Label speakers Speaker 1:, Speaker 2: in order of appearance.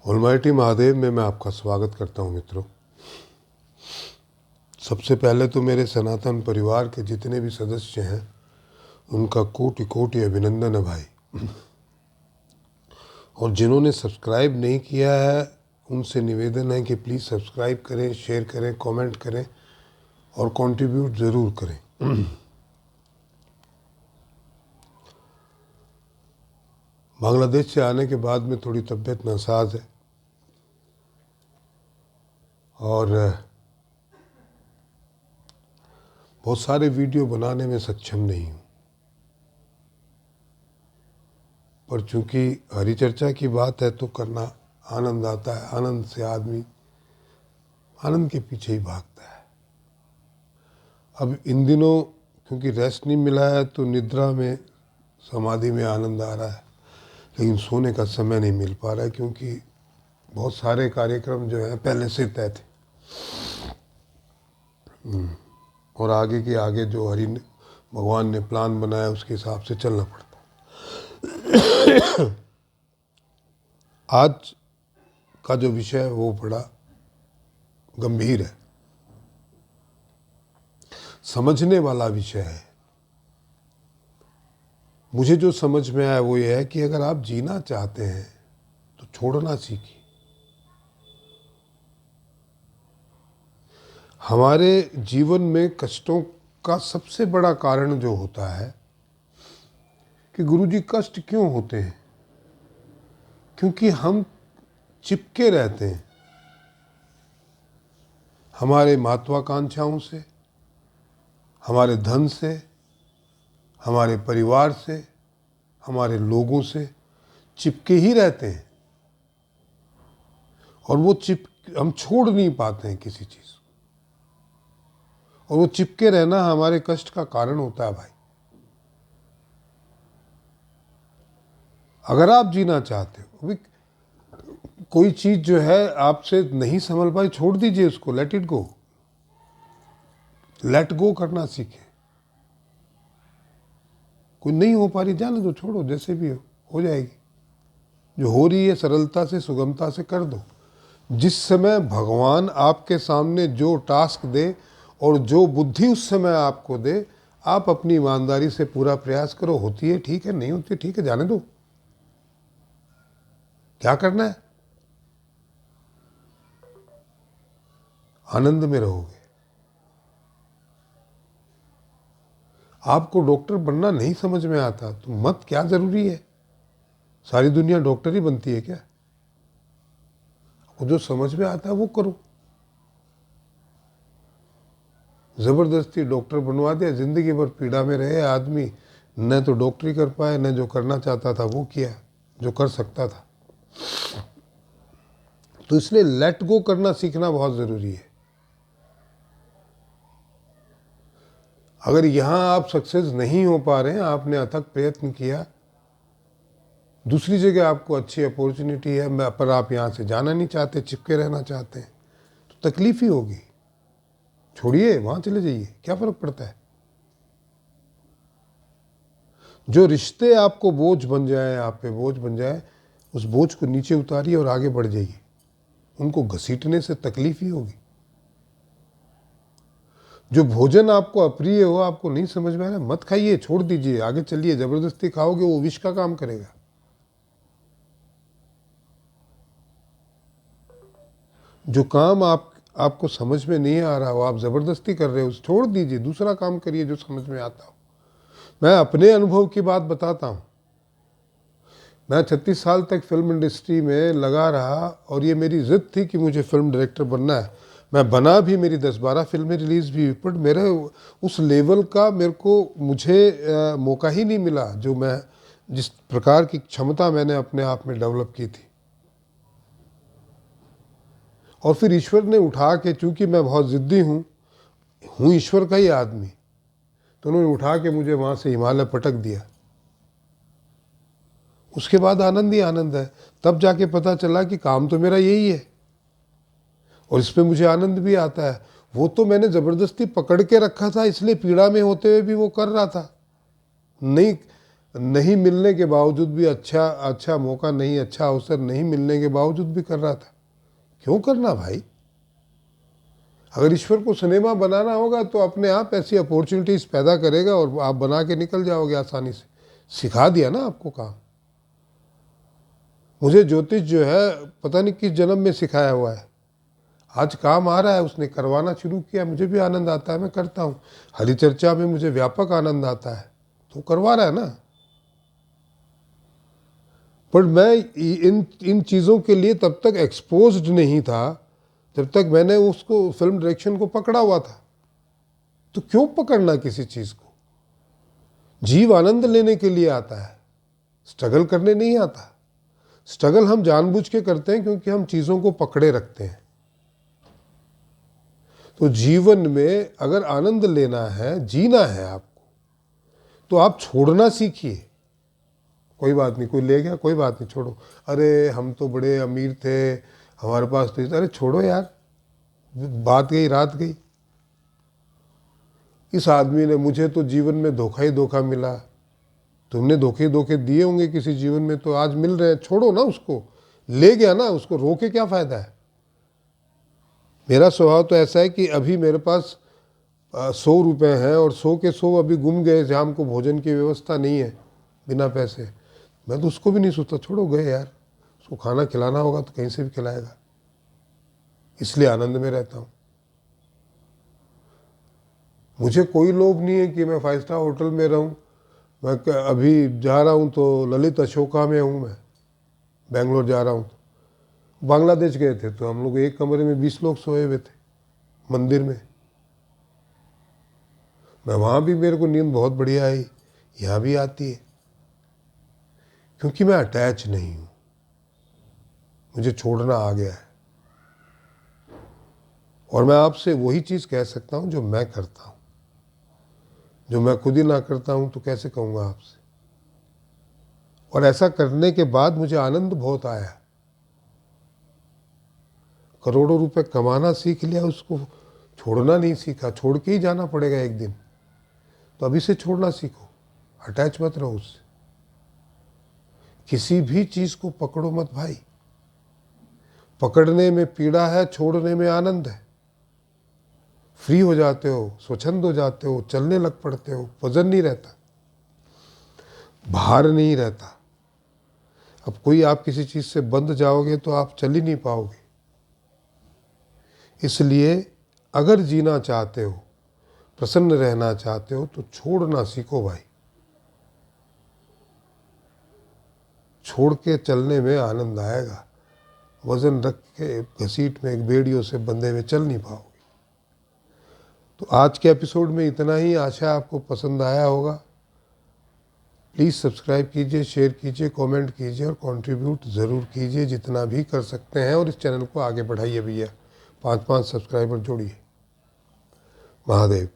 Speaker 1: Almighty Mahadev में मैं आपका स्वागत करता हूँ मित्रों। सबसे पहले तो मेरे सनातन परिवार के जितने भी सदस्य हैं उनका कोटि कोटि अभिनंदन है भाई। और जिन्होंने सब्सक्राइब नहीं किया है उनसे निवेदन है कि प्लीज़ सब्सक्राइब करें, शेयर करें, कमेंट करें और कंट्रीब्यूट ज़रूर करें। बांग्लादेश से आने के बाद में थोड़ी तबीयत नासाज है और बहुत सारे वीडियो बनाने में सक्षम नहीं हूँ, पर चूंकि हरि चर्चा की बात है तो करना आनंद आता है। आनंद से आदमी आनंद के पीछे ही भागता है। अब इन दिनों क्योंकि रेस्ट नहीं मिला है तो निद्रा में समाधि में आनंद आ रहा है, लेकिन सोने का समय नहीं मिल पा रहा है क्योंकि बहुत सारे कार्यक्रम जो हैं पहले से तय थे और आगे के आगे जो भगवान ने प्लान बनाया उसके हिसाब से चलना पड़ता। आज का जो विषय है वो बड़ा गंभीर है, समझने वाला विषय है। मुझे जो समझ में आया वो ये है कि अगर आप जीना चाहते हैं तो छोड़ना सीखिए। हमारे जीवन में कष्टों का सबसे बड़ा कारण जो होता है कि गुरुजी कष्ट क्यों होते हैं, क्योंकि हम चिपके रहते हैं हमारे महत्वाकांक्षाओं से, हमारे धन से, हमारे परिवार से, हमारे लोगों से चिपके ही रहते हैं और वो हम छोड़ नहीं पाते हैं किसी चीज़ और वो चिपके रहना हमारे कष्ट का कारण होता है भाई। अगर आप जीना चाहते हो, अभी कोई चीज़ जो है आपसे नहीं संभल पाई, छोड़ दीजिए उसको, let it go. Let go करना सीखें। कोई नहीं हो पा रही जाने दो, छोड़ो, जैसे भी हो जाएगी। जो हो रही है सरलता से, सुगमता से कर दो। जिस समय भगवान आपके सामने जो टास्क दे और जो बुद्धि उस समय आपको दे, आप अपनी ईमानदारी से पूरा प्रयास करो। होती है ठीक है, नहीं होती ठीक है, जाने दो। क्या करना है, आनंद में रहोगे। आपको डॉक्टर बनना नहीं समझ में आता तो मत, क्या जरूरी है, सारी दुनिया डॉक्टर ही बनती है क्या? आपको जो समझ में आता है वो करो। जबरदस्ती डॉक्टर बनवा दिया, जिंदगी भर पीड़ा में रहे आदमी, न तो डॉक्टरी कर पाए, न जो करना चाहता था वो किया जो कर सकता था। तो इसलिए लेट गो करना सीखना बहुत जरूरी है। अगर यहां आप सक्सेस नहीं हो पा रहे हैं, आपने अथक प्रयत्न किया, दूसरी जगह आपको अच्छी अपॉर्चुनिटी है पर आप यहां से जाना नहीं चाहते, चिपके रहना चाहते हैं, तो तकलीफ ही होगी। छोड़िए, वहां चले जाइए, क्या फर्क पड़ता है। जो रिश्ते आपको बोझ बन जाए, आप पे बोझ बन जाए, उस बोझ को नीचे उतारिए और आगे बढ़ जाइए। उनको घसीटने से तकलीफ ही होगी। जो भोजन आपको अप्रिय हो, आपको नहीं समझ में आ रहा, मत खाइए, छोड़ दीजिए, आगे चलिए। जबरदस्ती खाओगे वो विष का काम करेगा। जो काम आपको समझ में नहीं आ रहा हो, आप जबरदस्ती कर रहे हो, छोड़ दीजिए, दूसरा काम करिए जो समझ में आता हो। मैं अपने अनुभव की बात बताता हूँ। मैं 36 साल तक फिल्म इंडस्ट्री में लगा रहा और ये मेरी जिद थी कि मुझे फिल्म डायरेक्टर बनना है। मैं बना भी, मेरी 10-12 फिल्में रिलीज़ भी हुई, बट मेरे उस लेवल का मुझे मौका ही नहीं मिला जो मैं, जिस प्रकार की क्षमता मैंने अपने आप में डेवलप की थी। और फिर ईश्वर ने उठा के, चूंकि मैं बहुत ज़िद्दी हूँ ईश्वर का ही आदमी, तो उन्होंने उठा के मुझे वहाँ से हिमालय पटक दिया। उसके बाद आनंद ही आनंद है। तब जाके पता चला कि काम तो मेरा यही है और इसमें मुझे आनंद भी आता है। वो तो मैंने ज़बरदस्ती पकड़ के रखा था, इसलिए पीड़ा में होते हुए भी वो कर रहा था। नहीं, नहीं मिलने के बावजूद भी अच्छा मौका नहीं, अच्छा अवसर नहीं मिलने के बावजूद भी कर रहा था। क्यों करना भाई? अगर ईश्वर को सिनेमा बनाना होगा तो अपने आप ऐसी अपॉर्चुनिटीज़ पैदा करेगा और आप बना के निकल जाओगे आसानी से। सिखा दिया ना आपको काम। मुझे ज्योतिष जो है पता नहीं किस जन्म में सिखाया हुआ है, आज काम आ रहा है, उसने करवाना शुरू किया, मुझे भी आनंद आता है, मैं करता हूँ। हरिचर्चा में मुझे व्यापक आनंद आता है, तो करवा रहा है ना। पर मैं इन चीज़ों के लिए तब तक एक्सपोज्ड नहीं था जब तक मैंने उसको फिल्म डायरेक्शन को पकड़ा हुआ था। तो क्यों पकड़ना किसी चीज़ को? जीव आनंद लेने के लिए आता है, स्ट्रगल करने नहीं आता। स्ट्रगल हम जानबूझ के करते हैं क्योंकि हम चीज़ों को पकड़े रखते हैं। तो जीवन में अगर आनंद लेना है, जीना है आपको, तो आप छोड़ना सीखिए। कोई बात नहीं, कोई ले गया, कोई बात नहीं, छोड़ो। अरे हम तो बड़े अमीर थे, हमारे पास तो, अरे छोड़ो यार, बात गई रात गई। इस आदमी ने, मुझे तो जीवन में धोखा ही धोखा मिला, तुमने धोखे धोखे दिए होंगे किसी जीवन में, तो आज मिल रहे हैं। छोड़ो ना उसको, ले गया ना, उसको रोके क्या फ़ायदा है? मेरा स्वभाव तो ऐसा है कि अभी मेरे पास 100 रुपये हैं और 100 के 100 अभी गुम गए, शाम को भोजन की व्यवस्था नहीं है बिना पैसे, मैं तो उसको भी नहीं सोचता, छोड़ो गए यार, उसको खाना खिलाना होगा तो कहीं से भी खिलाएगा। इसलिए आनंद में रहता हूँ। मुझे कोई लोभ नहीं है कि मैं 5 स्टार होटल में रहूँ। मैं अभी जा रहा हूँ तो ललित अशोका में हूँ, मैं बेंगलोर जा रहा हूँ। बांग्लादेश गए थे तो हम लोग एक कमरे में 20 लोग सोए हुए थे मंदिर में। मैं वहाँ भी, मेरे को नींद बहुत बढ़िया आई, यहाँ भी आती है, क्योंकि मैं अटैच नहीं हूँ, मुझे छोड़ना आ गया है। और मैं आपसे वही चीज़ कह सकता हूँ जो मैं करता हूँ। जो मैं खुद ही ना करता हूँ तो कैसे कहूँगा आपसे? और ऐसा करने के बाद मुझे आनंद बहुत आया। करोड़ों रुपए कमाना सीख लिया, उसको छोड़ना नहीं सीखा। छोड़ के ही जाना पड़ेगा एक दिन, तो अभी से छोड़ना सीखो, अटैच मत रहो उससे। किसी भी चीज़ को पकड़ो मत भाई। पकड़ने में पीड़ा है, छोड़ने में आनंद है। फ्री हो जाते हो, स्वच्छंद हो जाते हो, चलने लग पड़ते हो, वजन नहीं रहता, भार नहीं रहता। अब कोई आप किसी चीज़ से बंध जाओगे तो आप चल ही नहीं पाओगे। इसलिए अगर जीना चाहते हो, प्रसन्न रहना चाहते हो, तो छोड़ना सीखो भाई। छोड़ के चलने में आनंद आएगा। वजन रख के घसीट में एक बेड़ियों से बंधे हुए चल नहीं पाओगे। तो आज के एपिसोड में इतना ही। आशा आपको पसंद आया होगा। प्लीज़ सब्सक्राइब कीजिए, शेयर कीजिए, कमेंट कीजिए और कंट्रीब्यूट ज़रूर कीजिए जितना भी कर सकते हैं। और इस चैनल को आगे बढ़ाइए भैया, 5-5 सब्सक्राइबर जोड़िए। महादेव।